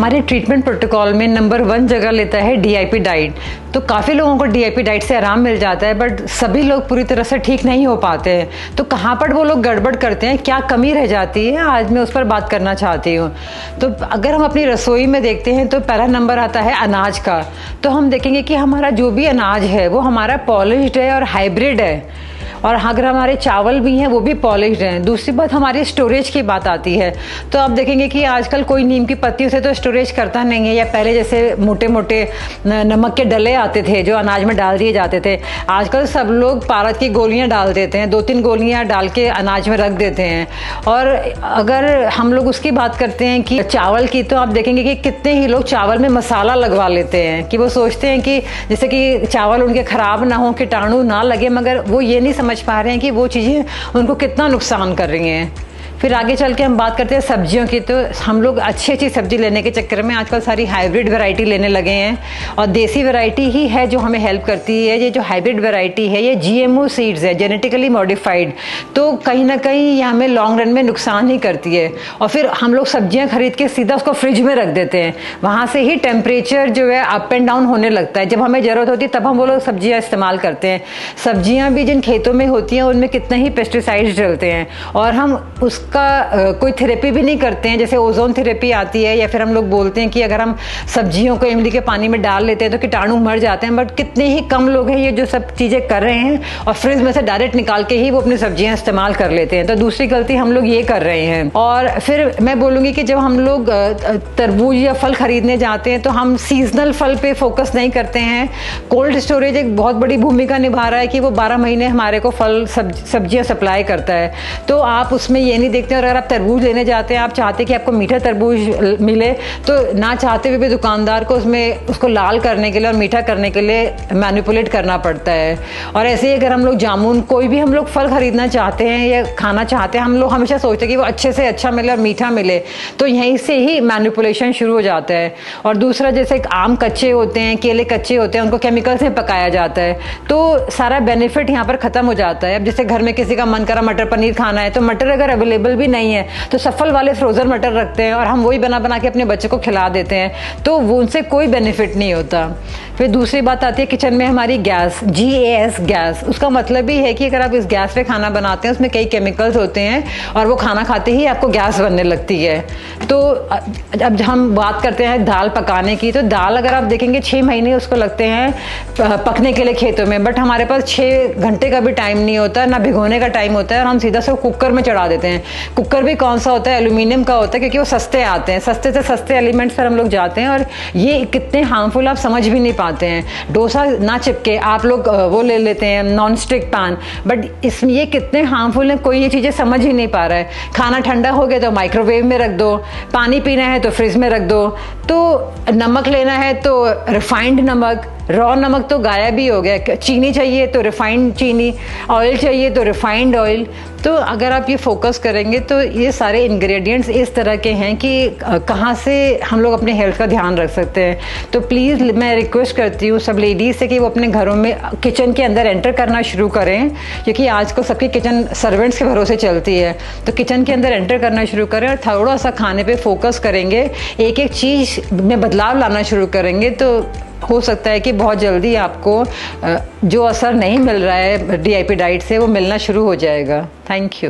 हमारे treatment protocol में number 1 जगह लेता है डीआईपी डाइट। तो काफ़ी लोगों को डीआईपी डाइट से आराम मिल जाता है, बट सभी लोग पूरी तरह से ठीक नहीं हो पाते हैं। तो कहाँ पर वो लोग गड़बड़ करते हैं, क्या कमी रह जाती है, आज मैं उस पर बात करना चाहती हूँ। तो अगर हम अपनी रसोई में देखते हैं तो पहला नंबर आता है अनाज का। तो हम देखेंगे कि हमारा जो भी अनाज है वो हमारा पॉलिश्ड है और हाइब्रिड है, और अगर हमारे चावल भी हैं वो भी पॉलिश्ड हैं। दूसरी बात हमारी स्टोरेज की बात आती है। तो आप देखेंगे कि आजकल कोई नीम की पत्तियों से तो स्टोरेज करता नहीं है, या पहले जैसे मोटे मोटे नमक के डले आते थे जो अनाज में डाल दिए जाते थे। आजकल सब लोग पारद की गोलियां डाल देते हैं, 2-3 गोलियां डाल के अनाज में रख देते हैं। और अगर हम लोग उसकी बात करते हैं कि चावल की, तो आप देखेंगे कि कितने ही लोग चावल में मसाला लगवा लेते हैं कि वो सोचते हैं कि जैसे कि चावल उनके ख़राब ना हो, कीटाणु ना लगे, मगर वो ये नहीं समझ पा रहे हैं कि वो चीज़ें उनको कितना नुकसान कर रही हैं। फिर आगे चल के हम बात करते हैं सब्जियों की। तो हम लोग अच्छी सब्जी लेने के चक्कर में आजकल सारी हाइब्रिड वैरायटी लेने लगे हैं, और देसी वैरायटी ही है जो हमें हेल्प करती है। ये जो हाइब्रिड वैरायटी है ये जीएमओ सीड्स है, जेनेटिकली मॉडिफाइड। तो कहीं ना कहीं ये हमें लॉन्ग रन में नुकसान ही करती है। और फिर हम लोग सब्जियां खरीद के सीधा उसको फ्रिज में रख देते हैं, वहाँ से ही टेम्परेचर जो है अप एंड डाउन होने लगता है। जब हमें ज़रूरत होती है तब हम वो लोग सब्जियाँ इस्तेमाल करते हैं। सब्जियाँ भी जिन खेतों में होती हैं उनमें कितने ही पेस्टिसाइड्स डलते हैं, और हम उसका कोई थेरेपी भी नहीं करते हैं। जैसे ओजोन थेरेपी आती है, या फिर हम लोग बोलते हैं कि अगर हम सब्जियों को इमली के पानी में डाल लेते हैं तो कीटाणु मर जाते हैं। बट कितने ही कम लोग हैं ये जो सब चीज़ें कर रहे हैं, और फ्रिज में से डायरेक्ट निकाल के ही वो अपनी सब्जियां इस्तेमाल कर लेते हैं। तो दूसरी गलती हम लोग ये कर रहे हैं। और फिर मैं बोलूँगी कि जब हम लोग तरबूज या फल खरीदने जाते हैं तो हम सीजनल फल पे फोकस नहीं करते हैं। कोल्ड स्टोरेज एक बहुत बड़ी भूमिका निभा रहा है कि वो 12 महीने हमारे को फल सब्जियाँ सप्लाई करता है। तो आप उसमें ये नहीं देखते। और अगर आप तरबूज लेने जाते हैं, आप चाहते हैं कि आपको मीठा तरबूज मिले, तो ना चाहते हुए भी दुकानदार को उसको लाल करने के लिए और मीठा करने के लिए मैनिपुलेट करना पड़ता है। और ऐसे ही अगर हम लोग जामुन, कोई भी हम लोग फल खरीदना चाहते हैं या खाना चाहते हैं, हम लोग हमेशा सोचते हैं कि वो अच्छे से अच्छा मिले और मीठा मिले, तो यहीं से ही मैनिपुलेशन शुरू हो जाता है। और दूसरा, जैसे आम कच्चे होते हैं, केले कच्चे होते हैं, उनको केमिकल से पकाया जाता है, तो सारा बेनिफिट यहाँ पर ख़त्म हो जाता है। अब जैसे घर में किसी का मन करा मटर पनीर खाना है, तो मटर अगर अवेलेबल भी नहीं है तो सफल वाले फ्रोजन मटर रखते हैं और हम वही बना बना के अपने बच्चे को खिला देते हैं, तो वो उनसे कोई बेनिफिट नहीं होता। फिर दूसरी बात आती है किचन में हमारी गैस, GAS गैस। उसका मतलब ही है कि अगर आप इस गैस पे खाना बनाते हैं उसमें कई केमिकल्स होते हैं, और वो खाना खाते ही आपको गैस बनने लगती है। तो अब हम बात करते हैं दाल पकाने की, तो दाल अगर आप देखेंगे 6 महीने उसको लगते हैं पकने के लिए खेतों में, बट हमारे पास 6 घंटे का भी टाइम नहीं होता, ना भिगोने का टाइम होता है, और हम सीधा से कुकर में चढ़ा देते हैं। कुकर भी कौन सा होता है, एल्यूमिनियम का होता है, क्योंकि वो सस्ते आते हैं। सस्ते से सस्ते एलिमेंट्स पर हम लोग जाते हैं, और ये कितने हार्मफुल आप समझ भी नहीं पाते हैं। डोसा ना चिपके आप लोग वो ले लेते हैं नॉन स्टिक पैन, बट इसमें ये कितने हार्मफुल हैं कोई ये चीज़ें समझ ही नहीं पा रहा है। खाना ठंडा हो गया तो माइक्रोवेव में रख दो, पानी पीना है तो फ्रिज में रख दो, तो नमक लेना है तो रिफाइंड नमक, रॉ नमक तो गायब ही हो गया, चीनी चाहिए तो रिफाइंड चीनी, ऑयल चाहिए तो रिफाइंड ऑयल। तो अगर आप ये फोकस करेंगे तो ये सारे इंग्रेडिएंट्स इस तरह के हैं कि कहाँ से हम लोग अपने हेल्थ का ध्यान रख सकते हैं। तो प्लीज़ मैं रिक्वेस्ट करती हूँ सब लेडीज़ से कि वो अपने घरों में किचन के अंदर एंटर करना शुरू करें, क्योंकि आजकल सबकी किचन सर्वेंट्स के भरोसे चलती है। तो किचन के अंदर एंटर करना शुरू करें और थोड़ा सा खाने पे फोकस करेंगे, एक एक चीज़ में बदलाव लाना शुरू करेंगे, तो हो सकता है कि बहुत जल्दी आपको जो असर नहीं मिल रहा है डीआईपी डाइट से वो मिलना शुरू हो जाएगा। Thank you.